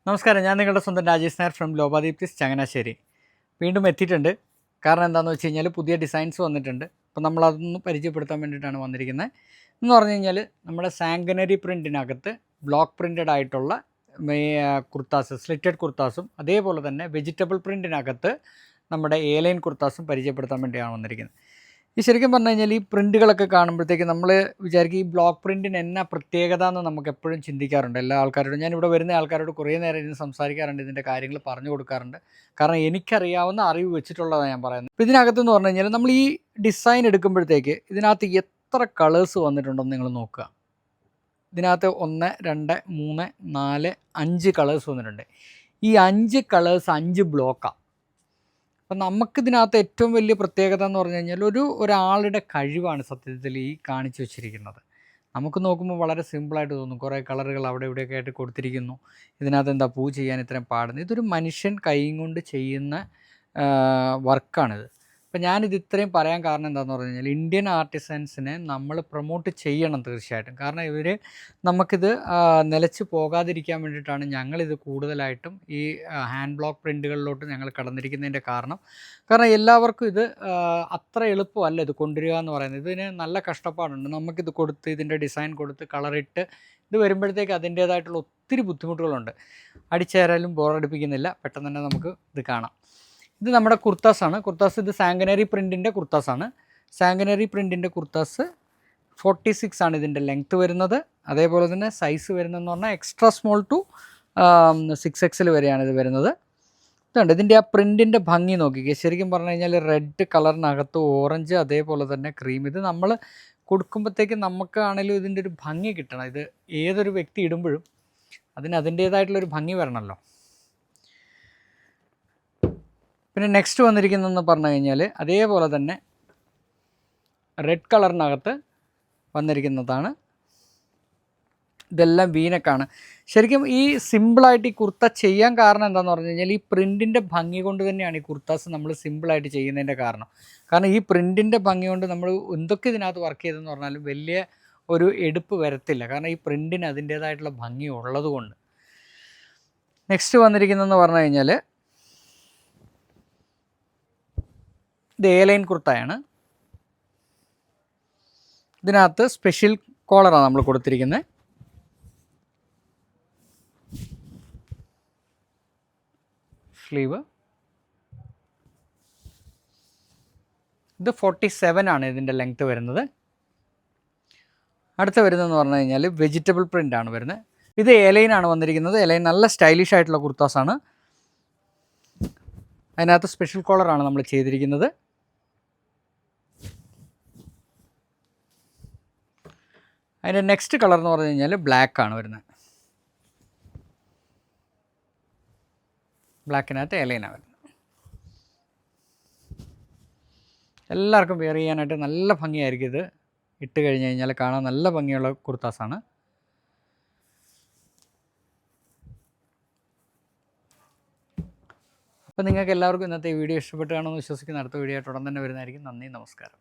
നമസ്കാരം, ഞാൻ നിങ്ങളുടെ സ്വന്തം രാജേഷ് നായർ ഫ്രം ലോപാദീപ്തിസ് ചങ്ങനാശ്ശേരി. വീണ്ടും എത്തിയിട്ടുണ്ട്. കാരണം എന്താണെന്ന് വെച്ച് കഴിഞ്ഞാൽ പുതിയ ഡിസൈൻസ് വന്നിട്ടുണ്ട്. അപ്പോൾ നമ്മളതൊന്ന് പരിചയപ്പെടുത്താൻ വേണ്ടിയിട്ടാണ് വന്നിരിക്കുന്നത്. എന്ന് പറഞ്ഞു കഴിഞ്ഞാൽ നമ്മുടെ സാങ്കനറി പ്രിൻറ്റിനകത്ത് ബ്ലോക്ക് പ്രിൻറ്റഡ് ആയിട്ടുള്ള കുർത്താസ്, സ്ലിറ്റഡ് കുർത്താസും അതേപോലെ തന്നെ വെജിറ്റബിൾ പ്രിൻറ്റിനകത്ത് നമ്മുടെ എ-ലൈൻ കുർത്താസും പരിചയപ്പെടുത്താൻ വേണ്ടിയാണ് വന്നിരിക്കുന്നത്. ഈ ശരിക്കും പറഞ്ഞു കഴിഞ്ഞാൽ ഈ പ്രിൻറ്റുകളൊക്കെ കാണുമ്പോഴത്തേക്ക് നമ്മൾ വിചാരിക്കും ഈ ബ്ലോക്ക് പ്രിൻറ്റിന് എന്നാ പ്രത്യേകത എന്ന് നമുക്ക് എപ്പോഴും ചിന്തിക്കാറുണ്ട്. എല്ലാ ആൾക്കാരോടും, ഞാനിവിടെ വരുന്ന ആൾക്കാരോട് കുറേ നേരം ഇരുന്ന് സംസാരിക്കാറുണ്ട്, ഇതിൻ്റെ കാര്യങ്ങൾ പറഞ്ഞു കൊടുക്കാറുണ്ട്. കാരണം എനിക്കറിയാവുന്ന അറിവ് വെച്ചിട്ടുള്ളതാണ് ഞാൻ പറയുന്നത്. അപ്പോൾ ഇതിനകത്തെന്ന് പറഞ്ഞു കഴിഞ്ഞാൽ നമ്മൾ ഈ ഡിസൈൻ എടുക്കുമ്പോഴത്തേക്ക് ഇതിനകത്ത് എത്ര കളേഴ്സ് വന്നിട്ടുണ്ടെന്ന് നിങ്ങൾ നോക്കുക. ഇതിനകത്ത് 1, 2, 3, 4, 5 കളേഴ്സ് വന്നിട്ടുണ്ട്. ഈ 5 കളേഴ്സ് 5 ബ്ലോക്കാണ്. അപ്പം നമുക്കിതിനകത്ത് ഏറ്റവും വലിയ പ്രത്യേകത എന്ന് പറഞ്ഞു കഴിഞ്ഞാൽ ഒരാളുടെ കഴിവാണ് സത്യത്തിൽ ഈ കാണിച്ചു വച്ചിരിക്കുന്നത്. നമുക്ക് നോക്കുമ്പോൾ വളരെ സിമ്പിളായിട്ട് തോന്നും, കുറേ കളറുകൾ അവിടെ ഇവിടെയൊക്കെ ആയിട്ട് കൊടുത്തിരിക്കുന്നു, ഇതിനകത്ത് എന്താ പൂ ചെയ്യാൻ ഇത്രയും പാടുന്നത്. ഇതൊരു മനുഷ്യൻ കൈയും കൊണ്ട് ചെയ്യുന്ന വർക്കാണിത്. അപ്പോൾ ഞാനിത് ഇത്രയും പറയാൻ കാരണം എന്താണെന്ന് പറഞ്ഞു കഴിഞ്ഞാൽ ഇന്ത്യൻ ആർട്ടിസൻസിനെ നമ്മൾ പ്രൊമോട്ട് ചെയ്യണം തീർച്ചയായിട്ടും. കാരണം നമുക്കിത് നിലച്ച് പോകാതിരിക്കാൻ വേണ്ടിയിട്ടാണ് ഞങ്ങളിത് കൂടുതലായിട്ടും ഈ ഹാൻഡ് ബ്ലോക്ക് പ്രിൻറ്റുകളിലോട്ട് ഞങ്ങൾ കടന്നിരിക്കുന്നതിൻ്റെ കാരണം എല്ലാവർക്കും ഇത് അത്ര എളുപ്പമല്ല ഇത് കൊണ്ടുവരിക എന്ന് പറയുന്നത്. ഇതിന് നല്ല കഷ്ടപ്പാടുണ്ട്. നമുക്കിത് കൊടുത്ത് ഇതിൻ്റെ ഡിസൈൻ കൊടുത്ത് കളറിട്ട് ഇത് വരുമ്പോഴത്തേക്ക് അതിൻ്റേതായിട്ടുള്ള ഒത്തിരി ബുദ്ധിമുട്ടുകളുണ്ട്. അടിച്ചേരാലും ബോറടിപ്പിക്കുന്നില്ല, പെട്ടെന്ന് തന്നെ നമുക്ക് ഇത് കാണാം. ഇത് നമ്മുടെ കുർത്താസാണ്. ഇത് സാങ്കനറി പ്രിൻറ്റിൻ്റെ കുർത്താസാണ്. സാങ്കനറി പ്രിൻറ്റിൻ്റെ കുർത്താസ് 46 ആണ് ഇതിൻ്റെ ലെങ്ത്ത് വരുന്നത്. അതേപോലെ തന്നെ സൈസ് വരുന്നതെന്ന് പറഞ്ഞാൽ എക്സ്ട്രാ സ്മോൾ ടു 6XL വരെയാണ് ഇത് വരുന്നത്. ഇതുണ്ട് ഇതിൻ്റെ ആ പ്രിൻറ്റിൻ്റെ ഭംഗി നോക്കിക്കുക. ശരിക്കും പറഞ്ഞു കഴിഞ്ഞാൽ റെഡ് കളറിനകത്ത് ഓറഞ്ച്, അതേപോലെ തന്നെ ക്രീം. ഇത് നമ്മൾ കൊടുക്കുമ്പോഴത്തേക്ക് നമുക്കാണെങ്കിലും ഇതിൻ്റെ ഒരു ഭംഗി കിട്ടണം. ഇത് ഏതൊരു വ്യക്തി ഇടുമ്പോഴും അതിൻ്റേതായിട്ടുള്ളൊരു ഭംഗി വരണമല്ലോ. പിന്നെ നെക്സ്റ്റ് വന്നിരിക്കുന്നതെന്ന് പറഞ്ഞു കഴിഞ്ഞാൽ അതേപോലെ തന്നെ റെഡ് കളറിനകത്ത് വന്നിരിക്കുന്നതാണ്. ഇതെല്ലാം വീനക്കാണ്. ശരിക്കും ഈ സിമ്പിളായിട്ട് ഈ കുർത്ത ചെയ്യാൻ കാരണം എന്താണെന്ന് പറഞ്ഞു കഴിഞ്ഞാൽ ഈ പ്രിൻറ്റിൻ്റെ ഭംഗി കൊണ്ട് തന്നെയാണ് ഈ കുർത്താസ് നമ്മൾ സിമ്പിളായിട്ട് ചെയ്യുന്നതിൻ്റെ കാരണം ഈ പ്രിൻറ്റിൻ്റെ ഭംഗി കൊണ്ട് നമ്മൾ എന്തൊക്കെ ഇതിനകത്ത് വർക്ക് ചെയ്തെന്ന് പറഞ്ഞാലും വലിയ ഒരു എടുപ്പ് വരത്തില്ല. കാരണം ഈ പ്രിൻറ്റിന് അതിൻ്റേതായിട്ടുള്ള ഭംഗി ഉള്ളത് കൊണ്ട്. നെക്സ്റ്റ് വന്നിരിക്കുന്നതെന്ന് പറഞ്ഞു കഴിഞ്ഞാൽ ഇത് എ-ലൈൻ കുർത്തയാണ്. ഇതിനകത്ത് സ്പെഷ്യൽ കോളറാണ് നമ്മൾ കൊടുത്തിരിക്കുന്നത്. സ്ലീവ് ഇത് 47 ആണ് ഇതിൻ്റെ ലെങ്ത്ത് വരുന്നത്. അടുത്ത വരുന്നതെന്ന് പറഞ്ഞു കഴിഞ്ഞാൽ വെജിറ്റബിൾ പ്രിൻ്റ് ആണ് വരുന്നത്. ഇത് എ-ലൈൻ ആണ് വന്നിരിക്കുന്നത്. എ-ലൈൻ നല്ല സ്റ്റൈലിഷ് ആയിട്ടുള്ള കുർത്താസാണ്. അതിനകത്ത് സ്പെഷ്യൽ കോളറാണ് നമ്മൾ ചെയ്തിരിക്കുന്നത്. അതിൻ്റെ നെക്സ്റ്റ് കളർ എന്ന് പറഞ്ഞു കഴിഞ്ഞാൽ ബ്ലാക്ക് ആണ് വരുന്നത്. ബ്ലാക്കിനകത്ത് എ-ലൈനാണ് വരുന്നത്. എല്ലാവർക്കും വെയർ ചെയ്യാനായിട്ട് നല്ല ഭംഗിയായിരിക്കും. ഇത് ഇട്ട് കഴിഞ്ഞ് കഴിഞ്ഞാൽ കാണാൻ നല്ല ഭംഗിയുള്ള കുർത്താസാണ്. അപ്പോൾ നിങ്ങൾക്ക് എല്ലാവർക്കും ഇന്നത്തെ വീഡിയോ ഇഷ്ടപ്പെട്ട് കാണുമെന്ന് വിശ്വസിക്കുന്ന അടുത്ത വീഡിയോ ആയിട്ട് ഉടൻ തന്നെ വരുന്നതായിരിക്കും. നന്ദി, നമസ്കാരം.